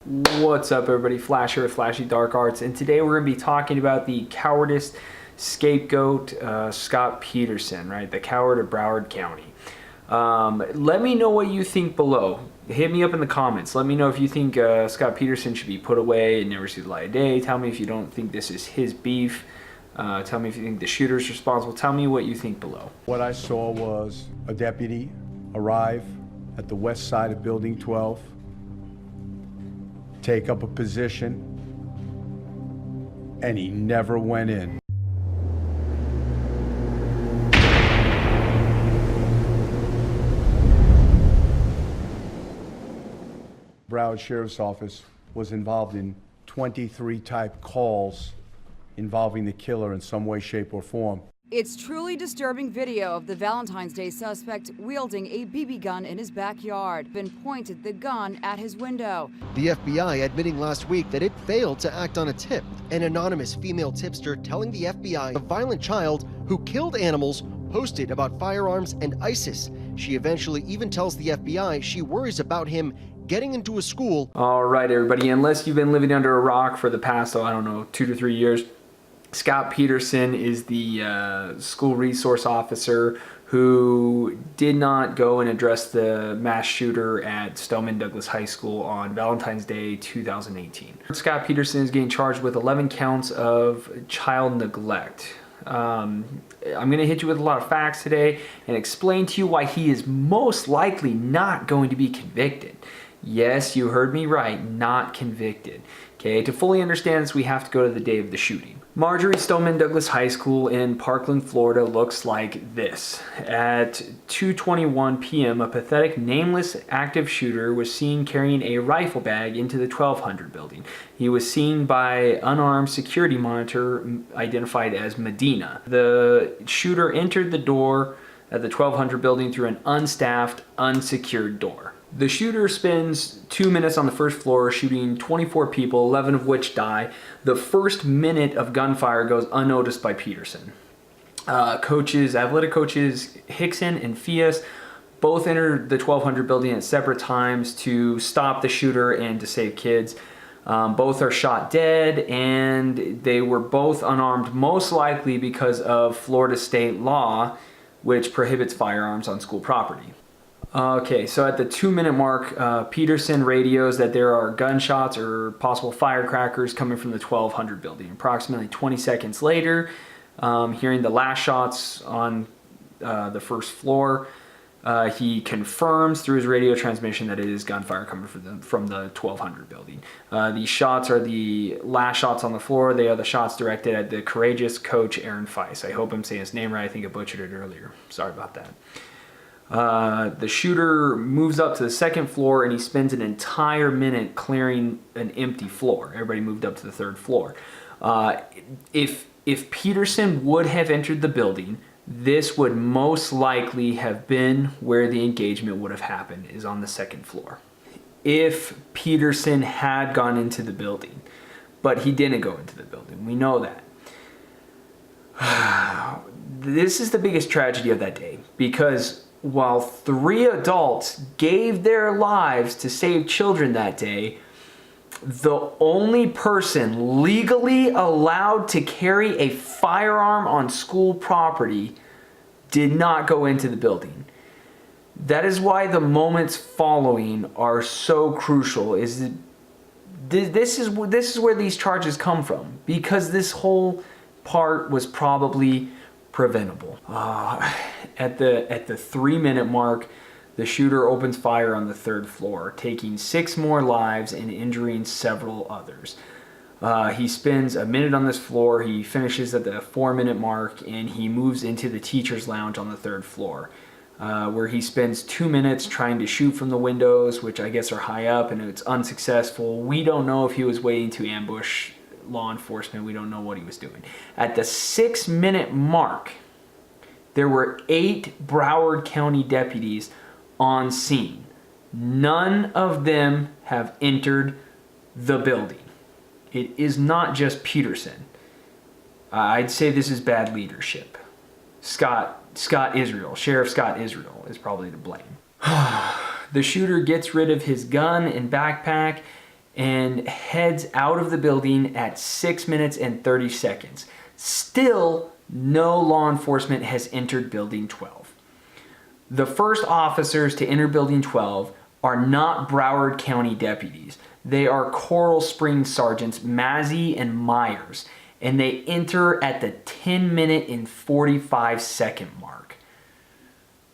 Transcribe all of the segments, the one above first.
What's up, everybody? Flash here with Flashy Dark Arts, and today we're going to be talking about the cowardice scapegoat, Scott Peterson, right? The coward of Broward County. Let me know what you think below. Hit me up in the comments. Let me know if you think Scott Peterson should be put away and never see the light of day. Tell me if you don't think this is his beef. Tell me if you think the shooter's responsible. Tell me what you think below. What I saw was a deputy arrive at the west side of Building 12, take up a position, and he never went in. Broward Sheriff's Office was involved in 23 type calls involving the killer in some way, shape, or form. It's truly disturbing video of the Valentine's Day suspect wielding a BB gun in his backyard, then pointed the gun at his window. The FBI admitting last week that it failed to act on a tip. An anonymous female tipster telling the FBI a violent child who killed animals posted about firearms and ISIS. She eventually even tells the FBI she worries about him getting into a school. All right, everybody, unless you've been living under a rock for the past, I don't know, 2 to 3 years, Scott Peterson is the school resource officer who did not go and address the mass shooter at Stoneman Douglas High School on Valentine's Day 2018. Scott Peterson is getting charged with 11 counts of child neglect. I'm going to hit you with a lot of facts today and explain to you why he is most likely not going to be convicted. Yes, you heard me right, not convicted. Okay, to fully understand this, we have to go to the day of the shooting. Marjorie Stoneman Douglas High School in Parkland, Florida looks like this. At 2:21 p.m., a pathetic, nameless active shooter was seen carrying a rifle bag into the 1200 building. He was seen by unarmed security monitor identified as Medina. The shooter entered the door at the 1200 building through an unstaffed, unsecured door. The shooter spends 2 minutes on the first floor shooting 24 people, 11 of which die. The first minute of gunfire goes unnoticed by Peterson. Athletic coaches Hickson and Fias both entered the 1200 building at separate times to stop the shooter and to save kids. Both are shot dead, and they were both unarmed, most likely because of Florida state law, which prohibits firearms on school property. Okay, so at the 2-minute mark, Peterson radios that there are gunshots or possible firecrackers coming from the 1200 building. Approximately 20 seconds later, hearing the last shots on the first floor, he confirms through his radio transmission that it is gunfire coming from the 1200 building. These shots are the last shots on the floor. They are the shots directed at the courageous coach Aaron Feist. I hope I'm saying his name right. I think I butchered it earlier. Sorry about that. The shooter moves up to the second floor and he spends an entire minute clearing an empty floor. Everybody moved up to the third floor. If Peterson would have entered the building, this would most likely have been where the engagement would have happened, is on the second floor. If Peterson had gone into the building, but he didn't go into the building, we know that. This is the biggest tragedy of that day, because while 3 adults gave their lives to save children that day, the only person legally allowed to carry a firearm on school property did not go into the building. That is why the moments following are so crucial. This is where these charges come from, because this whole part was probably preventable. At the 3-minute mark, the shooter opens fire on the 3rd floor, taking 6 more lives and injuring several others. He spends a minute on this floor. He finishes at the 4-minute mark, and he moves into the teacher's lounge on the 3rd floor, where he spends 2 minutes trying to shoot from the windows, which I guess are high up, and it's unsuccessful. We don't know if he was waiting to ambush law enforcement. We don't know what he was doing. At the 6-minute mark, there were 8 Broward County deputies on scene. None of them have entered the building. It is not just Peterson. I'd say this is bad leadership. Scott Israel, Sheriff Scott Israel, is probably to blame. The shooter gets rid of his gun and backpack and heads out of the building at 6 minutes and 30 seconds. Still, no law enforcement has entered Building 12. The first officers to enter Building 12 are not Broward County deputies. They are Coral Springs Sergeants Mazzy and Myers, and they enter at the 10-minute and 45-second mark.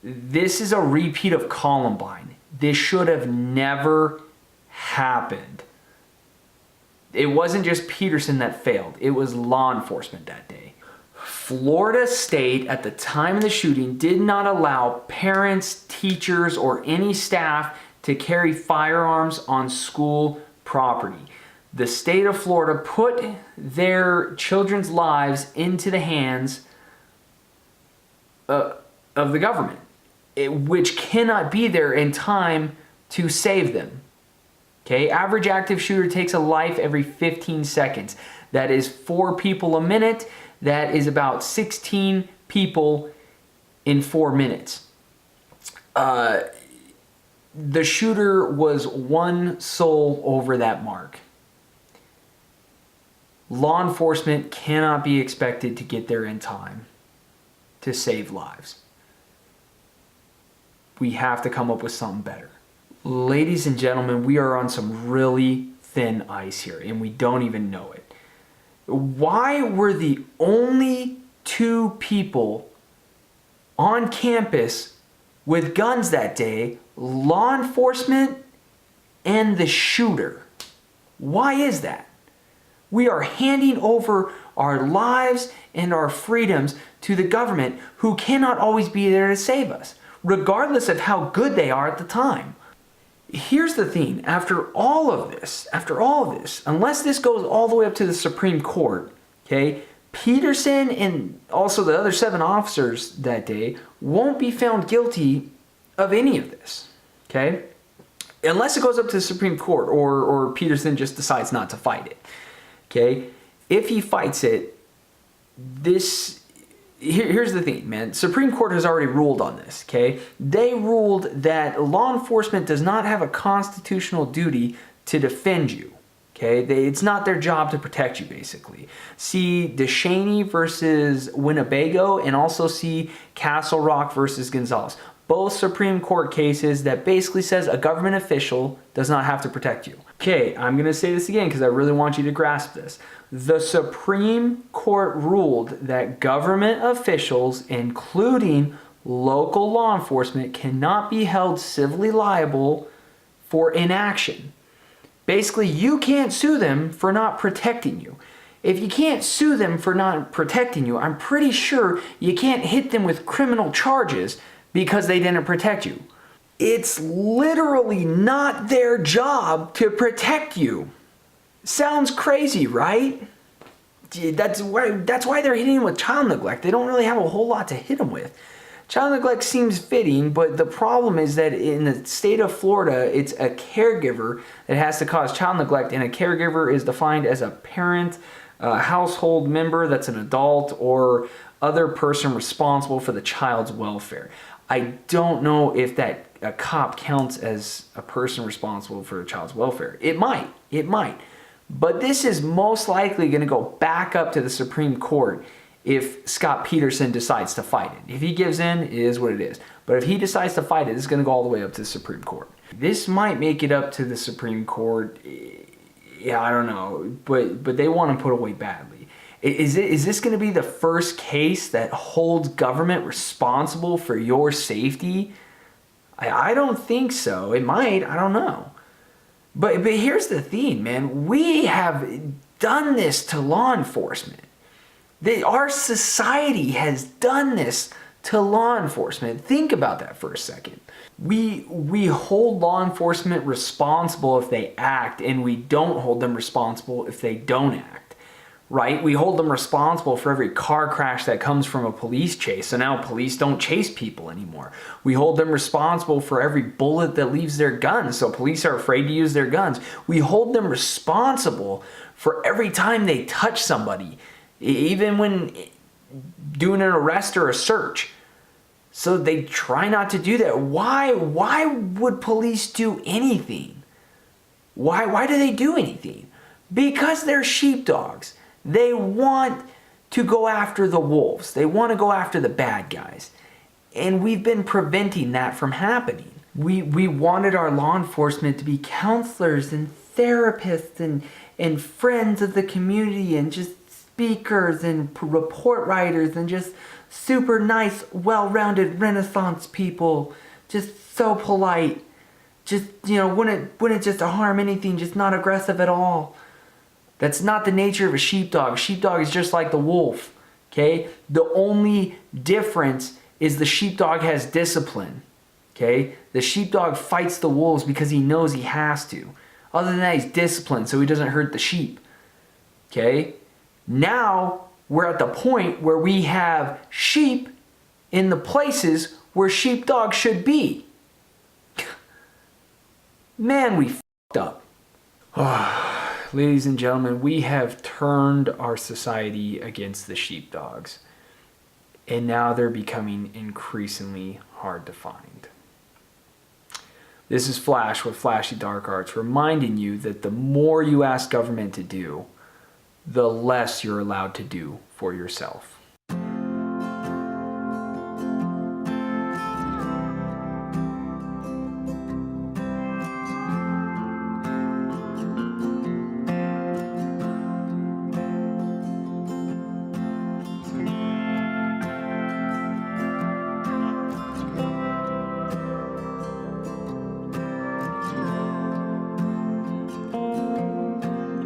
This is a repeat of Columbine. This should have never happened. It wasn't just Peterson that failed. It was law enforcement that day. Florida State, at the time of the shooting, did not allow parents, teachers, or any staff to carry firearms on school property. The state of Florida put their children's lives into the hands of the government, which cannot be there in time to save them. Okay, average active shooter takes a life every 15 seconds. That is 4 people a minute. That is about 16 people in 4 minutes. The shooter was 1 soul over that mark. Law enforcement cannot be expected to get there in time to save lives. We have to come up with something better. Ladies and gentlemen, we are on some really thin ice here, and we don't even know it. Why were the only 2 people on campus with guns that day law enforcement and the shooter? Why is that? We are handing over our lives and our freedoms to the government, who cannot always be there to save us, regardless of how good they are at the time. Here's the thing, after all of this, unless this goes all the way up to the Supreme Court, okay, Peterson and also the other 7 officers that day won't be found guilty of any of this, okay? Unless it goes up to the Supreme Court, or Peterson just decides not to fight it, okay? If he fights it, here's the thing, man. Supreme Court has already ruled on this, okay? They ruled that law enforcement does not have a constitutional duty to defend you, okay? It's not their job to protect you, basically. See DeShaney versus Winnebago, and also see Castle Rock versus Gonzalez. Both Supreme Court cases that basically says a government official does not have to protect you. Okay, I'm going to say this again because I really want you to grasp this. The Supreme Court ruled that government officials, including local law enforcement, cannot be held civilly liable for inaction. Basically, you can't sue them for not protecting you. If you can't sue them for not protecting you, I'm pretty sure you can't hit them with criminal charges because they didn't protect you. It's literally not their job to protect you. Sounds crazy, right? That's why they're hitting him with child neglect. They don't really have a whole lot to hit him with. Child neglect seems fitting, but the problem is that in the state of Florida, it's a caregiver that has to cause child neglect, and a caregiver is defined as a parent, a household member that's an adult, or other person responsible for the child's welfare. I don't know if that a cop counts as a person responsible for a child's welfare. It might. But this is most likely going to go back up to the Supreme Court if Scott Peterson decides to fight it. If he gives in, it is what it is. But if he decides to fight it, it's going to go all the way up to the Supreme Court. This might make it up to the Supreme Court. Yeah, I don't know. But they want to put away badly. Is this going to be the first case that holds government responsible for your safety? I don't think so. It might. I don't know. But here's the thing, man. We have done this to law enforcement. Our society has done this to law enforcement. Think about that for a second. We hold law enforcement responsible if they act, and we don't hold them responsible if they don't act, right? We hold them responsible for every car crash that comes from a police chase, so now police don't chase people anymore. We hold them responsible for every bullet that leaves their guns, so police are afraid to use their guns. We hold them responsible for every time they touch somebody, even when doing an arrest or a search. So they try not to do that. Why would police do anything? Why do they do anything? Because they're sheepdogs. They want to go after the wolves. They want to go after the bad guys. And we've been preventing that from happening. We wanted our law enforcement to be counselors and therapists and friends of the community and just speakers and report writers and just super nice, well-rounded Renaissance people. Just so polite. Just, wouldn't just harm anything, just not aggressive at all. That's not the nature of a sheepdog. A sheepdog is just like the wolf, okay? The only difference is the sheepdog has discipline, okay? The sheepdog fights the wolves because he knows he has to. Other than that, he's disciplined so he doesn't hurt the sheep, okay? Now, we're at the point where we have sheep in the places where sheepdogs should be. Man, we f***ed up. Ladies and gentlemen, we have turned our society against the sheepdogs. And now they're becoming increasingly hard to find. This is Flash with Flashy Dark Arts, reminding you that the more you ask government to do, the less you're allowed to do for yourself.